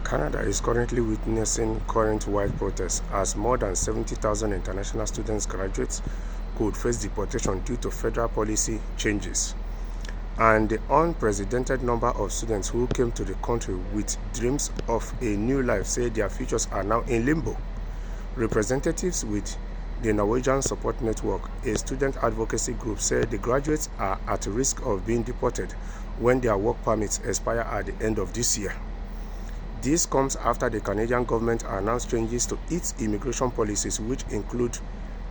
Canada is currently witnessing current-wide protests as more than 70,000 international students graduates could face deportation due to federal policy changes. And the unprecedented number of students who came to the country with dreams of a new life say their futures are now in limbo. Representatives with the Norwegian Support Network, a student advocacy group, said the graduates are at risk of being deported when their work permits expire at the end of this year. This comes after the Canadian government announced changes to its immigration policies, which include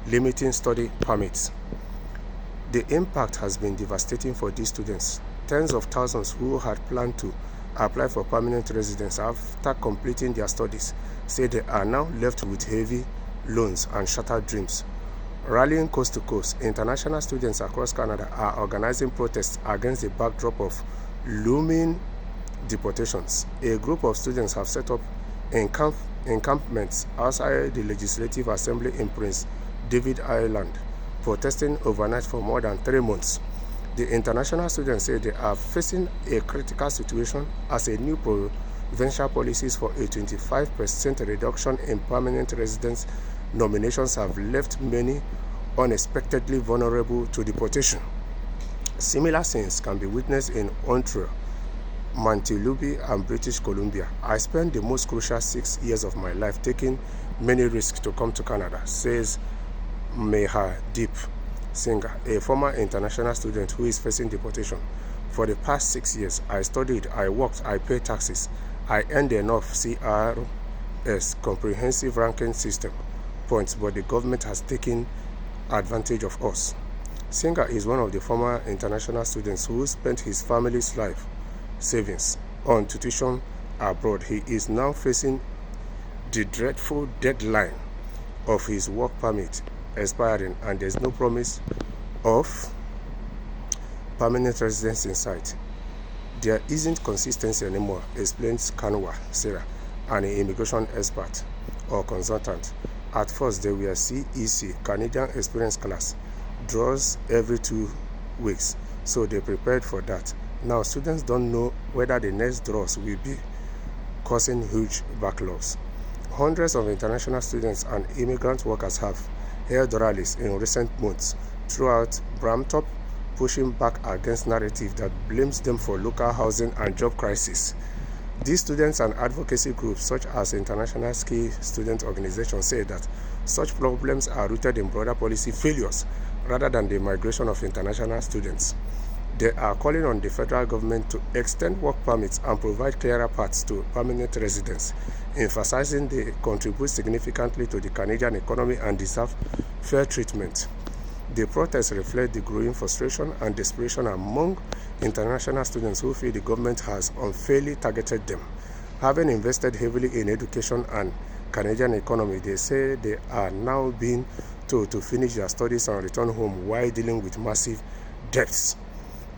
limiting study permits. The impact has been devastating for these students. Tens of thousands who had planned to apply for permanent residence after completing their studies say they are now left with heavy loans and shattered dreams. Rallying coast to coast, international students across Canada are organizing protests against the backdrop of looming deportations. A group of students have set up encampments outside the Legislative Assembly in Prince David Island, protesting overnight for more than 3 months. The international students say they are facing a critical situation as a new provincial policies for a 25% reduction in permanent residence nominations have left many unexpectedly vulnerable to deportation. Similar scenes can be witnessed in Ontario, Manitoba, and British Columbia. I spent the most crucial 6 years of my life taking many risks to come to Canada, says Deep Singer, a former international student who is facing deportation. For the past 6 years, I studied, I worked, I paid taxes. I earned enough CRS comprehensive ranking system points, but the government has taken advantage of us. Singer is one of the former international students who spent his family's life savings on tuition abroad. He is now facing the dreadful deadline of his work permit expiring, and there's no promise of permanent residence in sight. There isn't consistency anymore, explains Kanwa Sarah, an immigration expert or consultant. At first, there were CEC, Canadian Experience Class, draws every 2 weeks, so they prepared for that. Now, students don't know whether the next draws will be causing huge backlogs. Hundreds of international students and immigrant workers have held rallies in recent months throughout Brampton, pushing back against narrative that blames them for local housing and job crisis. These students and advocacy groups, such as International Ski Student Organization, say that such problems are rooted in broader policy failures rather than the migration of international students. They are calling on the federal government to extend work permits and provide clearer paths to permanent residence, emphasizing they contribute significantly to the Canadian economy and deserve fair treatment. The protests reflect the growing frustration and desperation among international students who feel the government has unfairly targeted them. Having invested heavily in education and Canadian economy, they say they are now being told to finish their studies and return home while dealing with massive debts.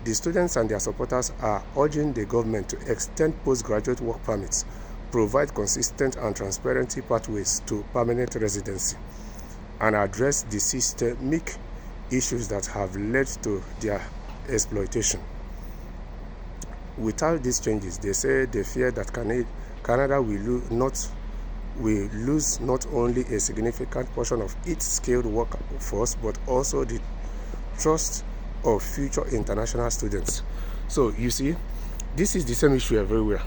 The students and their supporters are urging the government to extend postgraduate work permits, provide consistent and transparent pathways to permanent residency, and address the systemic issues that have led to their exploitation. Without these changes, they say they fear that Canada will lose not only a significant portion of its skilled workforce, but also the trust of future international students. So you see, this is the same issue everywhere.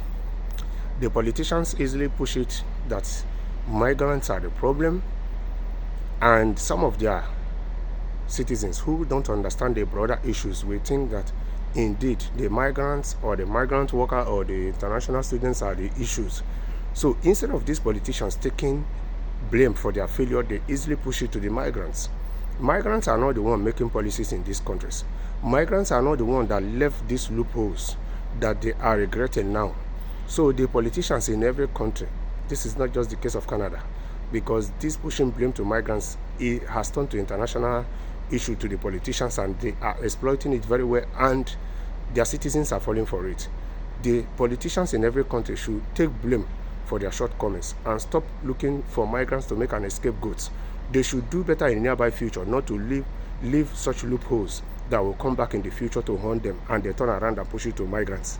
The politicians easily push it that migrants are the problem, and some of their citizens who don't understand the broader issues will think that indeed the migrants or the migrant worker or the international students are the issues. So instead of these politicians taking blame for their failure, they easily push it to the migrants. Migrants are not the one making policies in these countries. Migrants are not the one that left these loopholes that they are regretting now. So the politicians in every country, this is not just the case of Canada, because this pushing blame to migrants, it has turned to international issue to the politicians, and they are exploiting it very well, and their citizens are falling for it. The politicians in every country should take blame for their shortcomings and stop looking for migrants to make an scapegoat. They should do better in the nearby future, not to leave such loopholes that will come back in the future to haunt them, and they turn around and push it to migrants.